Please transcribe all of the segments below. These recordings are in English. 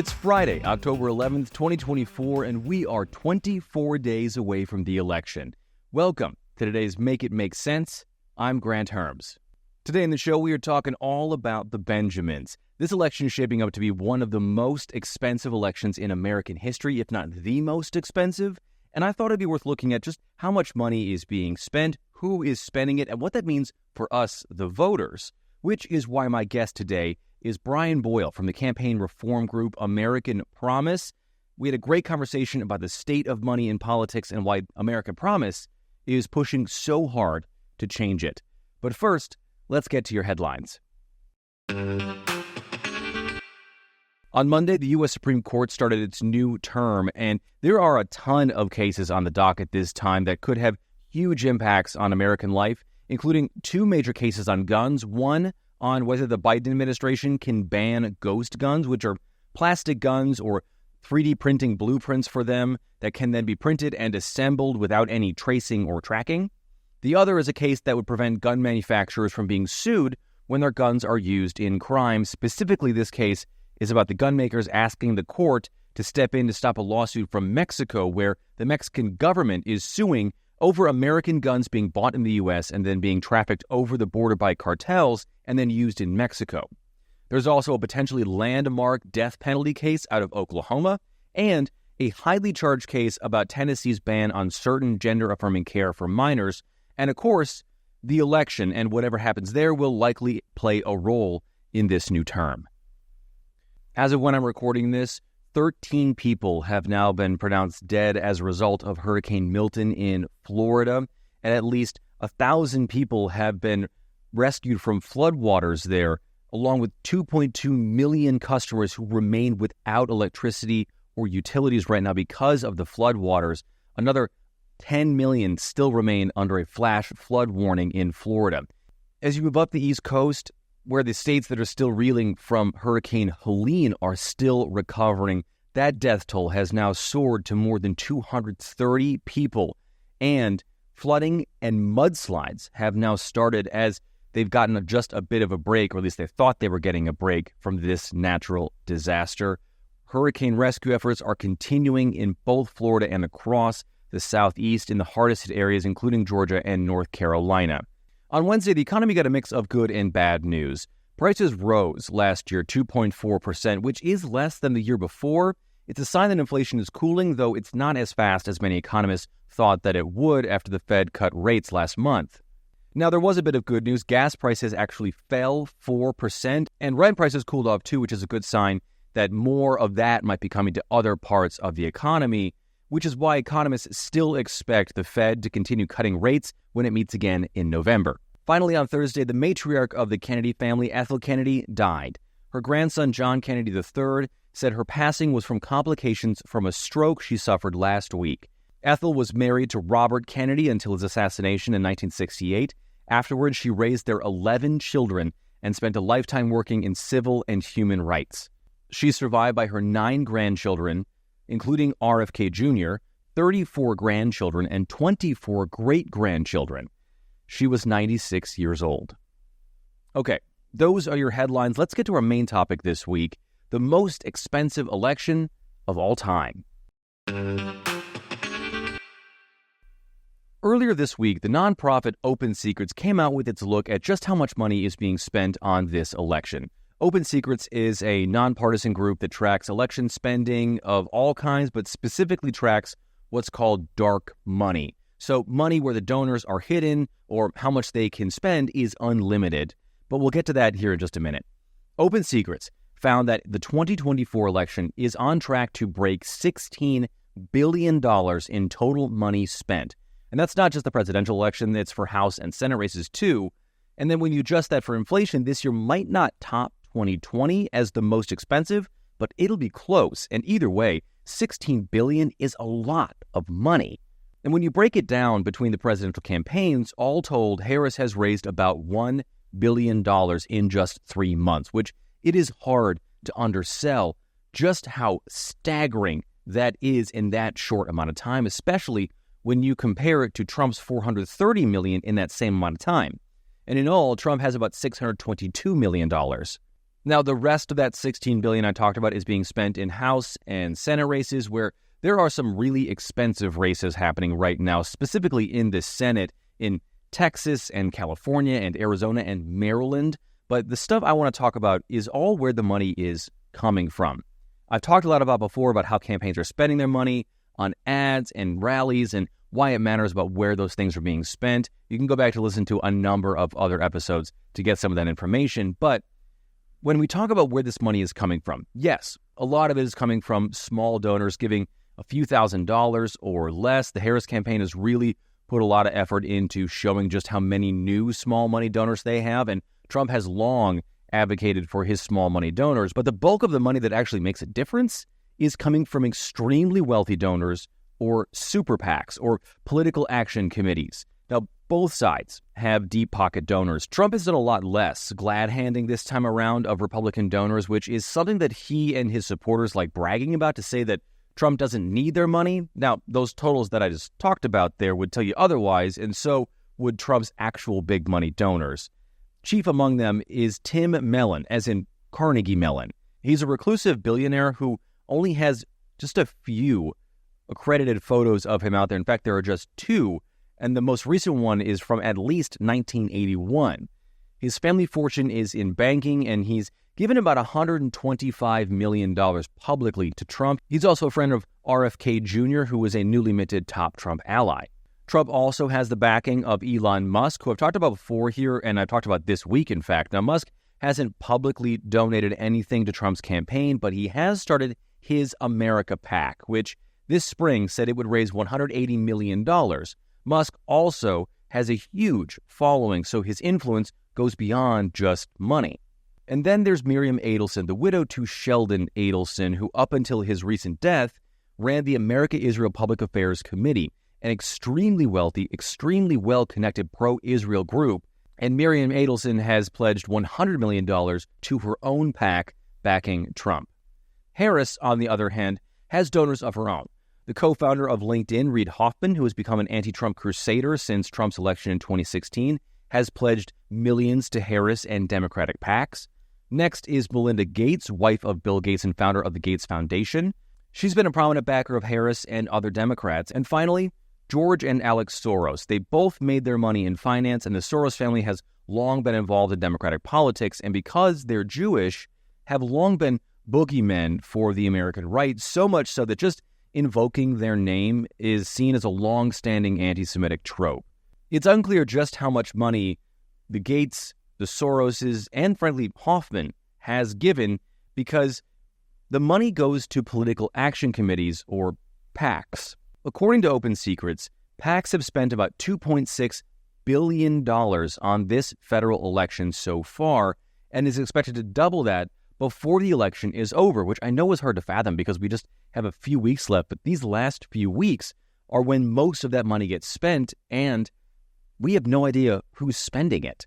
It's Friday, October 11th, 2024, and we are 24 days away from the election. Welcome to today's Make It Make Sense. I'm Grant Herms. Today in the show, we are talking all about the Benjamins. This election is shaping up to be one of the most expensive elections in American history, if not the most expensive. And I thought it'd be worth looking at just how much money is being spent, who is spending it, and what that means for us, the voters, which is why my guest today is Brian Boyle from the campaign reform group American Promise. We had a great conversation about the state of money in politics and why American Promise is pushing so hard to change it. But first, let's get to your headlines. On Monday, the U.S. Supreme Court started its new term, and there are a ton of cases on the docket this time that could have huge impacts on American life, including two major cases on guns, one on whether the Biden administration can ban ghost guns, which are plastic guns or 3D printing blueprints for them that can then be printed and assembled without any tracing or tracking. The other is a case that would prevent gun manufacturers from being sued when their guns are used in crime. Specifically, this case is about the gun makers asking the court to step in to stop a lawsuit from Mexico where the Mexican government is suing over American guns being bought in the U.S. and then being trafficked over the border by cartels and then used in Mexico. There's also a potentially landmark death penalty case out of Oklahoma and a highly charged case about Tennessee's ban on certain gender-affirming care for minors. And of course, the election and whatever happens there will likely play a role in this new term. As of when I'm recording this, 13 people have now been pronounced dead as a result of Hurricane Milton in Florida, and at least 1,000 people have been rescued from floodwaters there, along with 2.2 million customers who remain without electricity or utilities right now because of the floodwaters. Another 10 million still remain under a flash flood warning in Florida. As you move up the East Coast, where the states that are still reeling from Hurricane Helene are still recovering, that death toll has now soared to more than 230 people. And flooding and mudslides have now started as they've gotten just a bit of a break, or at least they thought they were getting a break from this natural disaster. Hurricane rescue efforts are continuing in both Florida and across the Southeast in the hardest hit areas, including Georgia and North Carolina. On Wednesday, the economy got a mix of good and bad news. Prices rose last year 2.4%, which is less than the year before. It's a sign that inflation is cooling, though it's not as fast as many economists thought that it would after the Fed cut rates last month. Now, there was a bit of good news. Gas prices actually fell 4%, and rent prices cooled off too, which is a good sign that more of that might be coming to other parts of the economy, which is why economists still expect the Fed to continue cutting rates when it meets again in November. Finally, on Thursday, the matriarch of the Kennedy family, Ethel Kennedy, died. Her grandson, John Kennedy III, said her passing was from complications from a stroke she suffered last week. Ethel was married to Robert Kennedy until his assassination in 1968. Afterwards, she raised their 11 children and spent a lifetime working in civil and human rights. She's survived by her 9 grandchildren, including RFK Jr., 34 grandchildren, and 24 great-grandchildren. She was 96 years old. Okay, those are your headlines. Let's get to our main topic this week, the most expensive election of all time. Earlier this week, the nonprofit Open Secrets came out with its look at just how much money is being spent on this election. Open Secrets is a nonpartisan group that tracks election spending of all kinds, but specifically tracks what's called dark money. So money where the donors are hidden or how much they can spend is unlimited. But we'll get to that here in just a minute. Open Secrets found that the 2024 election is on track to break $16 billion in total money spent. And that's not just the presidential election, it's for House and Senate races too. And then when you adjust that for inflation, this year might not top 2020 as the most expensive, but it'll be close. And either way, $16 billion is a lot of money. And when you break it down between the presidential campaigns, all told, Harris has raised about $1 billion in just 3 months, which it is hard to undersell just how staggering that is in that short amount of time, especially when you compare it to Trump's $430 million in that same amount of time. And in all, Trump has about $622 million. Now, the rest of that $16 billion I talked about is being spent in House and Senate races, where there are some really expensive races happening right now, specifically in the Senate in Texas and California and Arizona and Maryland. But the stuff I want to talk about is all where the money is coming from. I've talked a lot about before about how campaigns are spending their money on ads and rallies and why it matters about where those things are being spent. You can go back to listen to a number of other episodes to get some of that information. But when we talk about where this money is coming from, yes, a lot of it is coming from small donors giving a few $1,000s or less. The Harris campaign has really put a lot of effort into showing just how many new small money donors they have, and Trump has long advocated for his small money donors. But the bulk of the money that actually makes a difference is coming from extremely wealthy donors or super PACs or political action committees. Now, both sides have deep pocket donors. Trump has done a lot less glad-handing this time around of Republican donors, which is something that he and his supporters like bragging about to say that Trump doesn't need their money. Now, those totals that I just talked about there would tell you otherwise, and so would Trump's actual big money donors. Chief among them is Tim Mellon, as in Carnegie Mellon. He's a reclusive billionaire who only has just a few accredited photos of him out there. In fact, there are just two, and the most recent one is from at least 1981. His family fortune is in banking, and he's given about $125 million publicly to Trump. He's also a friend of RFK Jr., who was a newly minted top Trump ally. Trump also has the backing of Elon Musk, who I've talked about before here, and I've talked about this week, in fact. Now, Musk hasn't publicly donated anything to Trump's campaign, but he has started his America PAC, which this spring said it would raise $180 million. Musk also has a huge following, so his influence goes beyond just money. And then there's Miriam Adelson, the widow to Sheldon Adelson, who up until his recent death ran the America-Israel Public Affairs Committee, an extremely wealthy, extremely well-connected pro-Israel group. And Miriam Adelson has pledged $100 million to her own PAC backing Trump. Harris, on the other hand, has donors of her own. The co-founder of LinkedIn, Reid Hoffman, who has become an anti-Trump crusader since Trump's election in 2016, has pledged millions to Harris and Democratic PACs. Next is Melinda Gates, wife of Bill Gates and founder of the Gates Foundation. She's been a prominent backer of Harris and other Democrats. And finally, George and Alex Soros. They both made their money in finance, and the Soros family has long been involved in Democratic politics, and because they're Jewish, have long been boogeymen for the American right, so much so that just invoking their name is seen as a long-standing anti-Semitic trope. It's unclear just how much money the Gates, the Soroses, and frankly Hoffman has given, because the money goes to political action committees, or PACs. According to Open Secrets, PACs have spent about $2.6 billion on this federal election so far, and is expected to double that before the election is over, which I know is hard to fathom because we just have a few weeks left, but these last few weeks are when most of that money gets spent, and we have no idea who's spending it.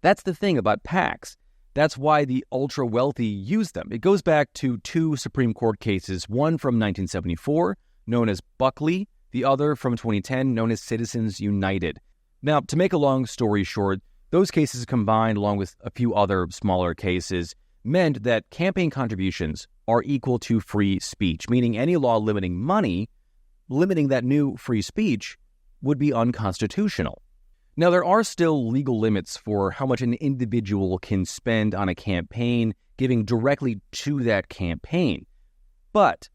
That's the thing about PACs. That's why the ultra-wealthy use them. It goes back to two Supreme Court cases, one from 1974, known as Buckley, the other from 2010, known as Citizens United. Now, to make a long story short, those cases combined, along with a few other smaller cases, meant that campaign contributions are equal to free speech, meaning any law limiting money, limiting that new free speech, would be unconstitutional. Now, there are still legal limits for how much an individual can spend on a campaign, giving directly to that campaign. But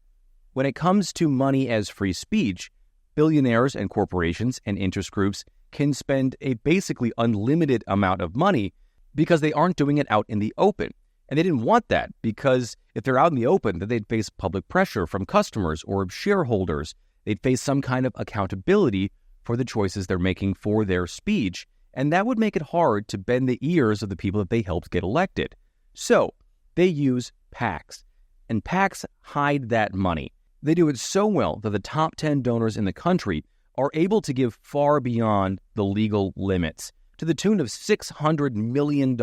when it comes to money as free speech, billionaires and corporations and interest groups can spend a basically unlimited amount of money because they aren't doing it out in the open. And they didn't want that, because if they're out in the open, then they'd face public pressure from customers or shareholders. They'd face some kind of accountability for the choices they're making for their speech, and that would make it hard to bend the ears of the people that they helped get elected. So they use PACs, and PACs hide that money. They do it so well that the top 10 donors in the country are able to give far beyond the legal limits, to the tune of $600 million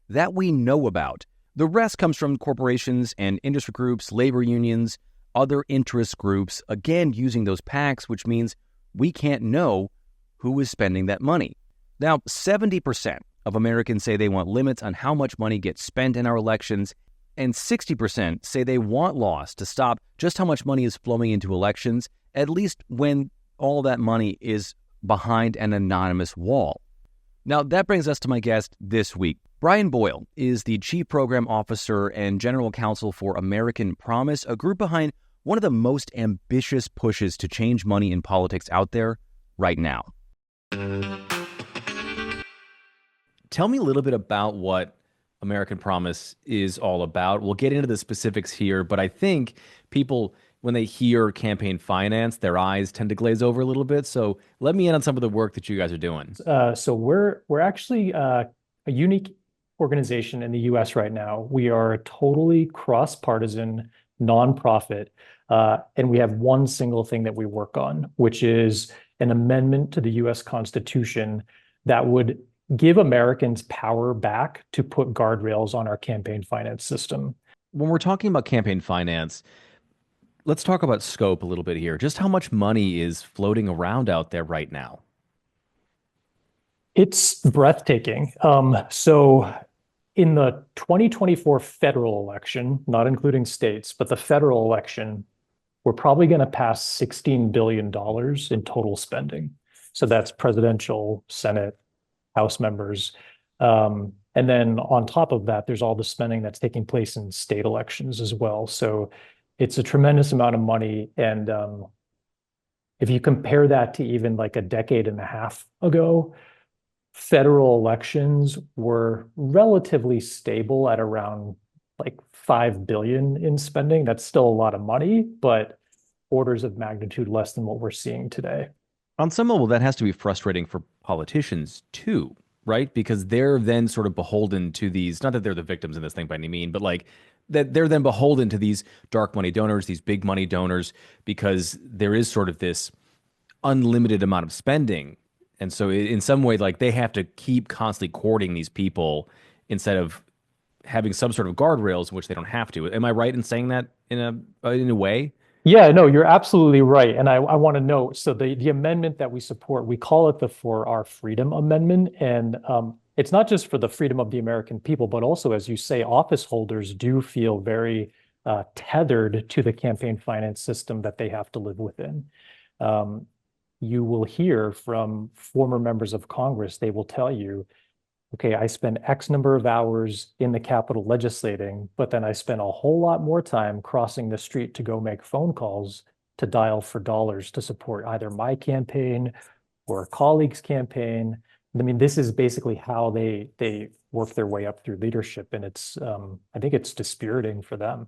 that we know about. The rest comes from corporations and industry groups, labor unions, other interest groups, again using those PACs, which means we can't know who is spending that money. Now, 70% of Americans say they want limits on how much money gets spent in our elections, and 60% say they want laws to stop just how much money is flowing into elections, at least when all that money is behind an anonymous wall. Now, that brings us to my guest this week. Brian Boyle is the Chief Program Officer and General Counsel for American Promise, a group behind one of the most ambitious pushes to change money in politics out there right now. Tell me a little bit about what American Promise is all about. We'll get into the specifics here, but I think people, when they hear campaign finance, their eyes tend to glaze over a little bit. So let me in on some of the work that you guys are doing. So we're actually a unique organization in the U.S. right now. We are a totally cross-partisan nonprofit, and we have one single thing that we work on, which is an amendment to the U.S. Constitution that would give Americans power back to put guardrails on our campaign finance system. When we're talking about campaign finance, let's talk about scope a little bit here. Just how much money is floating around out there right now? It's breathtaking. So in the 2024 federal election, not including states, but the federal election, we're probably going to pass $16 billion in total spending. So that's presidential, Senate, House members. And then on top of that, there's all the spending that's taking place in state elections as well. So it's a tremendous amount of money. And if you compare that to even like a decade and a half ago, federal elections were relatively stable at around like 5 billion in spending. That's still a lot of money, but orders of magnitude less than what we're seeing today. On some level, that has to be frustrating for politicians too, right? Because they're then sort of beholden to these, not that they're the victims in this thing by any means, but like that they're then beholden to these dark money donors, these big money donors, because there is sort of this unlimited amount of spending. And so in some way, like they have to keep constantly courting these people instead of having some sort of guardrails in which they don't have to. Am I right in saying that in a way? Yeah, no, you're absolutely right. And I want to note, so the amendment that we support, we call it the For Our Freedom Amendment. And it's not just for the freedom of the American people, but also, as you say, office holders do feel very tethered to the campaign finance system that they have to live within. You will hear from former members of Congress, they will tell you, okay, I spend X number of hours in the Capitol legislating, but then I spend a whole lot more time crossing the street to go make phone calls to dial for dollars to support either my campaign or a colleague's campaign. I mean, this is basically how they work their way up through leadership, and it's I think it's dispiriting for them.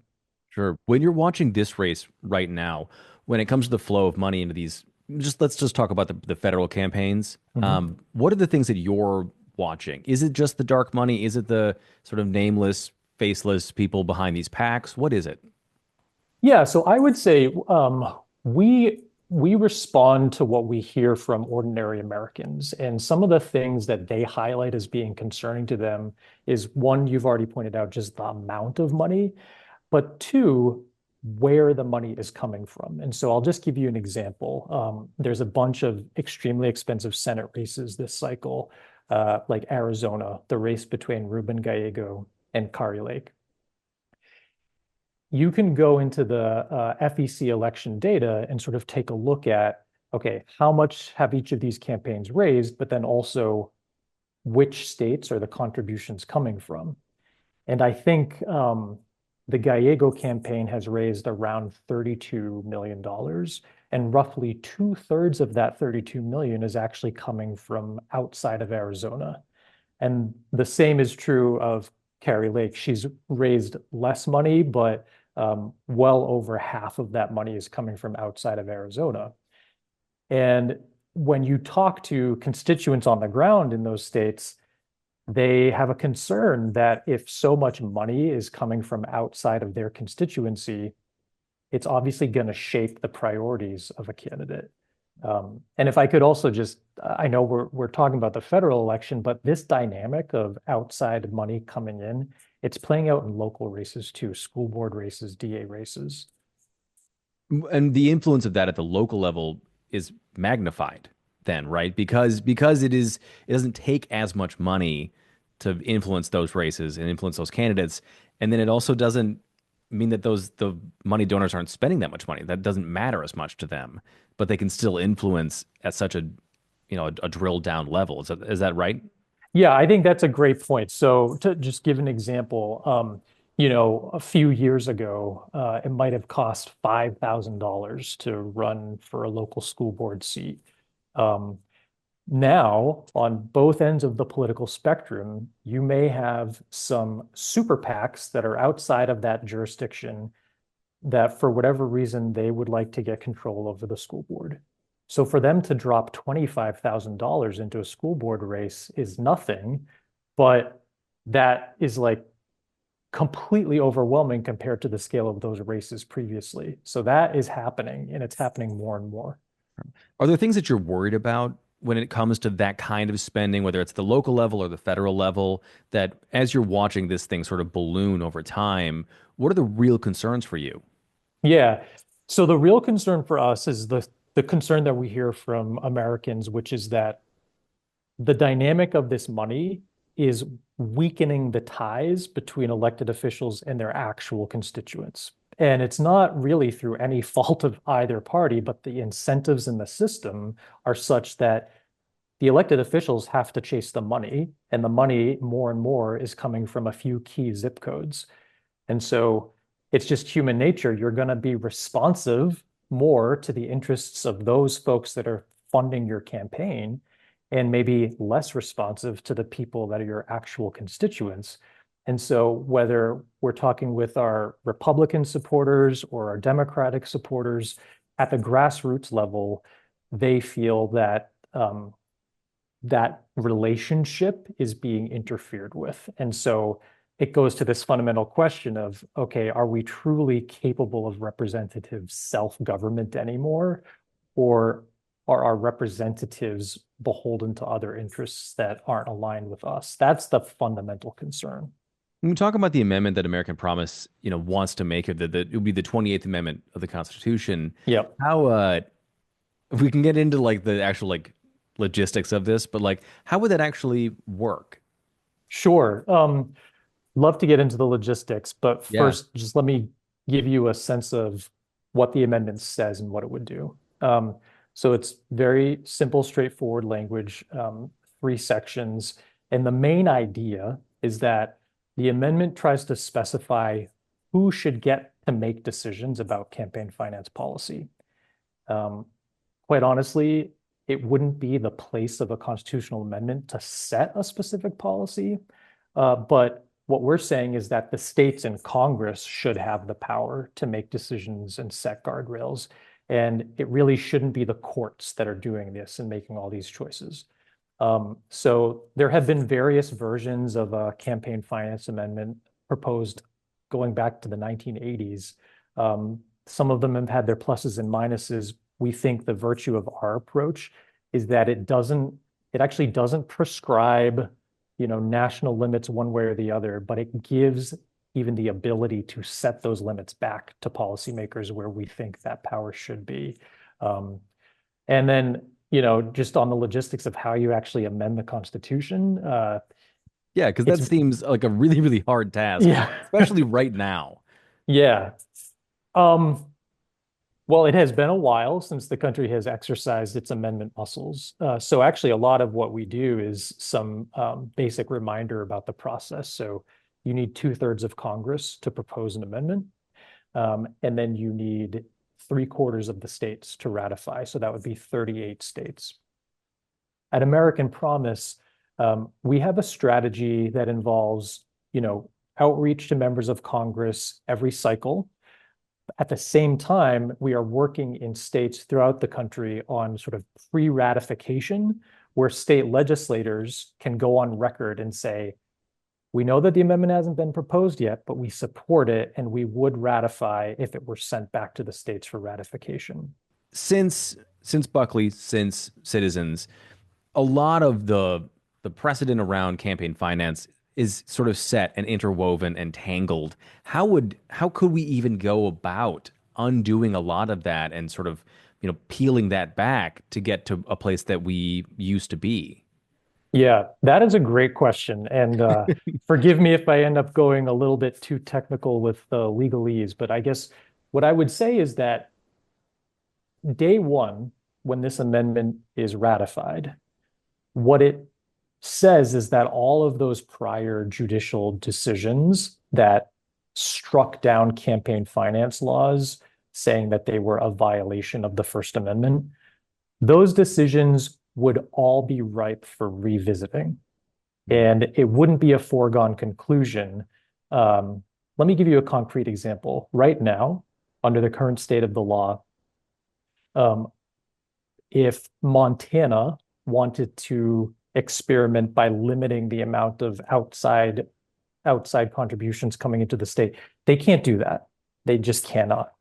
Sure. When you're watching this race right now, when it comes to the flow of money into these, let's just talk about the federal campaigns. Mm-hmm. What are the things that you're watching? Is it just the dark money? Is it the sort of nameless, faceless people behind these PACs? What is it? Yeah, so I would say we respond to what we hear from ordinary Americans, and some of the things that they highlight as being concerning to them is one, you've already pointed out, just the amount of money, but two, where the money is coming from. And so I'll just give you an example. There's a bunch of extremely expensive Senate races this cycle, like Arizona, the race between Ruben Gallego and Kari Lake. You can go into the FEC election data and sort of take a look at, okay, how much have each of these campaigns raised, but then also which states are the contributions coming from. And I think the Gallego campaign has raised around $32 million, and roughly 2/3 of that 32 million is actually coming from outside of Arizona. And the same is true of Kari Lake. She's raised less money, but well over half of that money is coming from outside of Arizona. And when you talk to constituents on the ground in those states, they have a concern that if so much money is coming from outside of their constituency, it's obviously going to shape the priorities of a candidate. And if I could also just, I know we're talking about the federal election, but this dynamic of outside money coming in, it's playing out in local races too, school board races, DA races. And the influence of that at the local level is magnified then, right? Because it doesn't take as much money to influence those races and influence those candidates. And then it also doesn't mean that the money donors aren't spending that much money. That doesn't matter as much to them, but they can still influence at such a a drilled down level. Is that right? Yeah, I think that's a great point. So to just give an example, a few years ago, it might have cost $5,000 to run for a local school board seat. Um, Now, on both ends of the political spectrum, you may have some super PACs that are outside of that jurisdiction that, for whatever reason, they would like to get control over the school board. So for them to drop $25,000 into a school board race is nothing, but that is like completely overwhelming compared to the scale of those races previously. So that is happening, and it's happening more and more. Are there things that you're worried about when it comes to that kind of spending, whether it's the local level or the federal level, that as you're watching this thing sort of balloon over time, what are the real concerns for you? Yeah. So the real concern for us is the concern that we hear from Americans, which is that the dynamic of this money is weakening the ties between elected officials and their actual constituents. And it's not really through any fault of either party, but the incentives in the system are such that the elected officials have to chase the money, and the money more and more is coming from a few key zip codes. And so it's just human nature. You're going to be responsive more to the interests of those folks that are funding your campaign and maybe less responsive to the people that are your actual constituents. And so whether we're talking with our Republican supporters or our Democratic supporters at the grassroots level, they feel that that relationship is being interfered with. And so it goes to this fundamental question of, okay, are we truly capable of representative self-government anymore? Or are our representatives beholden to other interests that aren't aligned with us? That's the fundamental concern. When we talk about the amendment that American Promise, wants to make, it would be the 28th Amendment of the Constitution. Yep. How if we can get into like the actual like logistics of this, but like how would that actually work? Sure. Love to get into the logistics, but Yeah. first, just let me give you a sense of what the amendment says and what it would do. So it's very simple, straightforward language, three sections. And the main idea is that the amendment tries to specify who should get to make decisions about campaign finance policy. Um, Quite honestly, it wouldn't be the place of a constitutional amendment to set a specific policy. But what we're saying is that the states and Congress should have the power to make decisions and set guardrails. And it really shouldn't be the courts that are doing this and making all these choices. So there have been various versions of a campaign finance amendment proposed going back to the 1980s. Some of them have had their pluses and minuses. We think the virtue of our approach is that it actually doesn't prescribe, national limits one way or the other, but it gives even the ability to set those limits back to policymakers where we think that power should be. And then, just on the logistics of how you actually amend the Constitution, Yeah, because it's that seems like a really, really hard task, yeah, especially right now. yeah. Um, Well, it has been a while since the country has exercised its amendment muscles. So actually, a lot of what we do is some basic reminder about the process. So you need two-thirds of Congress to propose an amendment, and then you need three-quarters of the states to ratify. So that would be 38 states. At American Promise, we have a strategy that involves, outreach to members of Congress every cycle. At the same time, we are working in states throughout the country on sort of pre-ratification, where state legislators can go on record and say, we know that the amendment hasn't been proposed yet, but we support it and we would ratify if it were sent back to the states for ratification. Since Buckley, since Citizens, a lot of the precedent around campaign finance is sort of set and interwoven and tangled. How could we even go about undoing a lot of that and sort of, peeling that back to get to a place that we used to be? Yeah, that is a great question. And forgive me if I end up going a little bit too technical with the legalese, but I guess what I would say is that day one, when this amendment is ratified, what it says is that all of those prior judicial decisions that struck down campaign finance laws, saying that they were a violation of the First Amendment, those decisions would all be ripe for revisiting. And it wouldn't be a foregone conclusion. Let me give you a concrete example. Right now, under the current state of the law, um, if Montana wanted to experiment by limiting the amount of outside contributions coming into the state, they can't do that. They just cannot.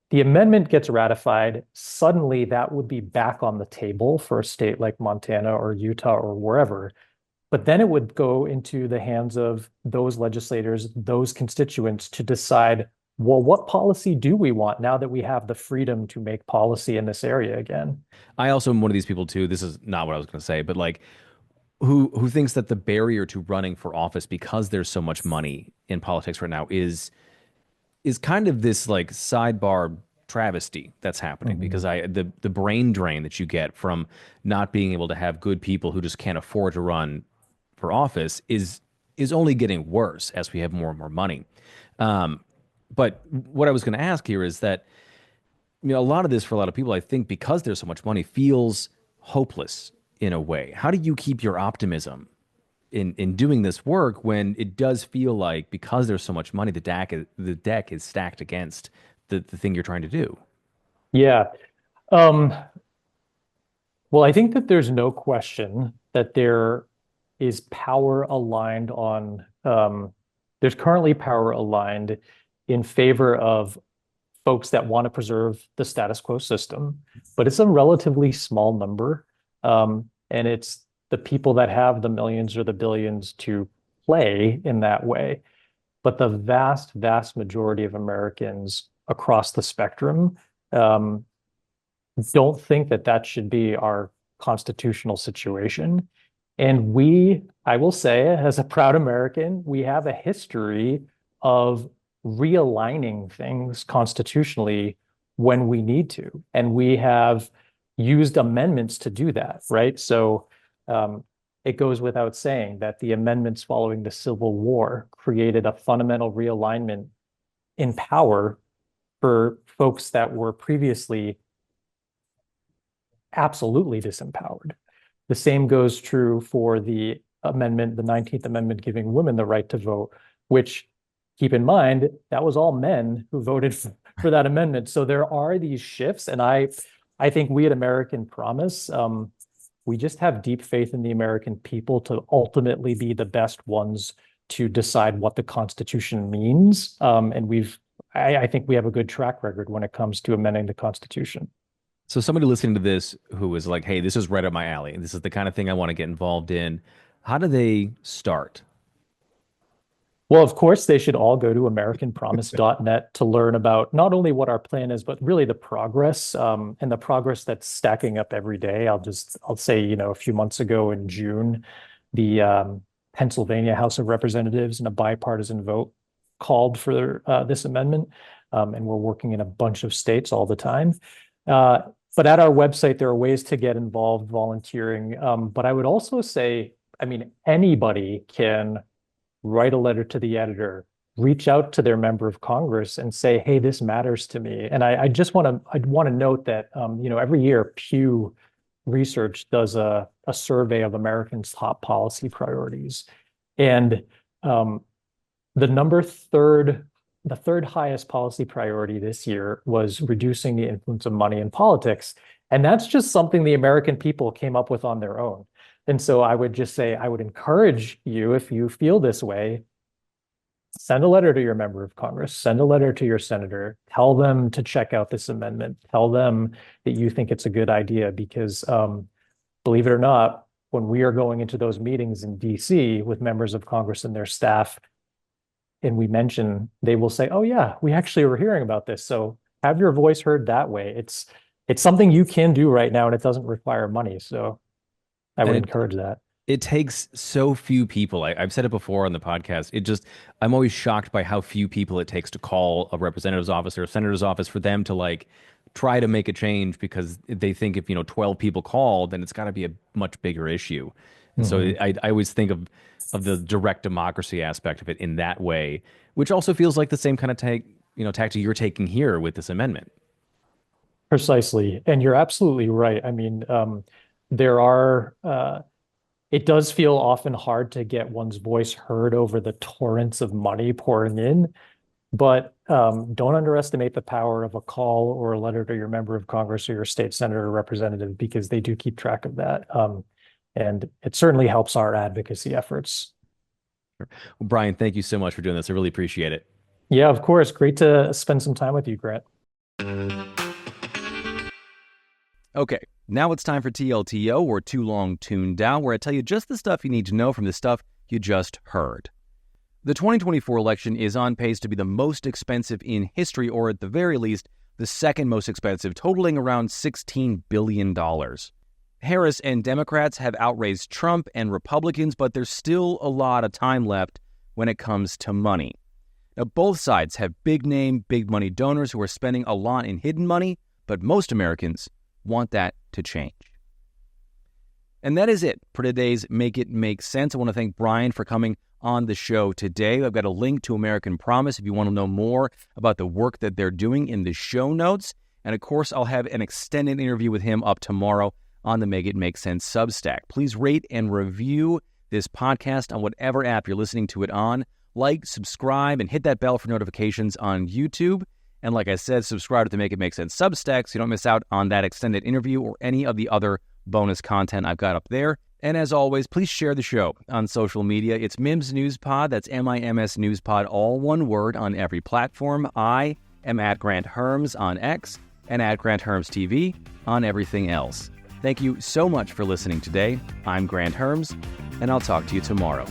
The amendment gets ratified, suddenly that would be back on the table for a state like Montana or Utah or wherever. But then it would go into the hands of those legislators, those constituents to decide, well, what policy do we want now that we have the freedom to make policy in this area again? I also am one of these people too. This is not what I was going to say, but like who thinks that the barrier to running for office because there's so much money in politics right now is kind of this like sidebar travesty that's happening because Mhm. the brain drain that you get from not being able to have good people who just can't afford to run for office is only getting worse as we have more and more money. Um, but what I was going to ask here is that a lot of this for a lot of people, I think, because there's so much money, feels hopeless in a way. How do you keep your optimism in doing this work when it does feel like because there's so much money, the deck is stacked against the thing you're trying to do? Yeah. Um, well, I think that there's no question that there is power aligned there's currently power aligned in favor of folks that want to preserve the status quo system, but it's a relatively small number. And it's the people that have the millions or the billions to play in that way. But the vast, vast majority of Americans across the spectrum um, don't think that that should be our constitutional situation. And I will say, as a proud American, we have a history of realigning things constitutionally when we need to. And we have used amendments to do that, right? So it goes without saying that the amendments following the Civil War created a fundamental realignment in power for folks that were previously absolutely disempowered. The same goes true for the amendment, the 19th Amendment giving women the right to vote, which keep in mind, that was all men who voted for that amendment. So there are these shifts, and I think we at American Promise, we just have deep faith in the American people to ultimately be the best ones to decide what the Constitution means. And I think we have a good track record when it comes to amending the Constitution. So somebody listening to this who is like, "Hey, this is right up my alley. This is the kind of thing I want to get involved in." How do they start? Well, of course, they should all go to AmericanPromise.net to learn about not only what our plan is, but really the progress and the progress that's stacking up every day. I'll say, a few months ago in June, the Pennsylvania House of Representatives in a bipartisan vote called for this amendment. And we're working in a bunch of states all the time. But at our website, there are ways to get involved volunteering. But I would also say, I mean, anybody can write a letter to the editor, reach out to their member of Congress and say, hey, this matters to me. And I want to note that, every year Pew Research does a survey of Americans' top policy priorities. And um, the number third, the third highest policy priority this year was reducing the influence of money in politics. And that's just something the American people came up with on their own. And so I would just say, I would encourage you, if you feel this way, send a letter to your member of Congress, send a letter to your senator, tell them to check out this amendment, tell them that you think it's a good idea, because believe it or not, when we are going into those meetings in DC with members of Congress and their staff, and we mention, they will say, oh yeah, we actually were hearing about this. So have your voice heard that way. It's something you can do right now, and it doesn't require money. So I would encourage that. It takes so few people. I've said it before on the podcast. I'm always shocked by how few people it takes to call a representative's office or a senator's office for them to like try to make a change, because they think if 12 people call, then it's got to be a much bigger issue. And so I always think of the direct democracy aspect of it in that way, which also feels like the same kind of tactic you're taking here with this amendment. Precisely. And you're absolutely right. I mean, there are, it does feel often hard to get one's voice heard over the torrents of money pouring in, but don't underestimate the power of a call or a letter to your member of Congress or your state senator or representative, because they do keep track of that. And it certainly helps our advocacy efforts. Well, Brian, thank you so much for doing this. I really appreciate it. Yeah, of course. Great to spend some time with you, Grant. Okay, now it's time for TLTO, or Too Long Tuned Out, where I tell you just the stuff you need to know from the stuff you just heard. The 2024 election is on pace to be the most expensive in history, or at the very least, the second most expensive, totaling around $16 billion. Harris and Democrats have outraised Trump and Republicans, but there's still a lot of time left when it comes to money. Now, both sides have big-name, big-money donors who are spending a lot in hidden money, but most Americans want that to change. And that is it for today's Make It Make Sense. I want to thank Brian for coming on the show today. I've got a link to American Promise if you want to know more about the work that they're doing in the show notes. And of course, I'll have an extended interview with him up tomorrow on the Make It Make Sense Substack. Please rate and review this podcast on whatever app you're listening to it on. Like, subscribe, and hit that bell for notifications on YouTube. And like I said, subscribe to the Make It Make Sense Substack so you don't miss out on that extended interview or any of the other bonus content I've got up there. And as always, please share the show on social media. It's Mims News Pod. That's MIMS News Pod, all one word, on every platform. I am at Grant Herms on X and at Grant Herms TV on everything else. Thank you so much for listening today. I'm Grant Herms, and I'll talk to you tomorrow.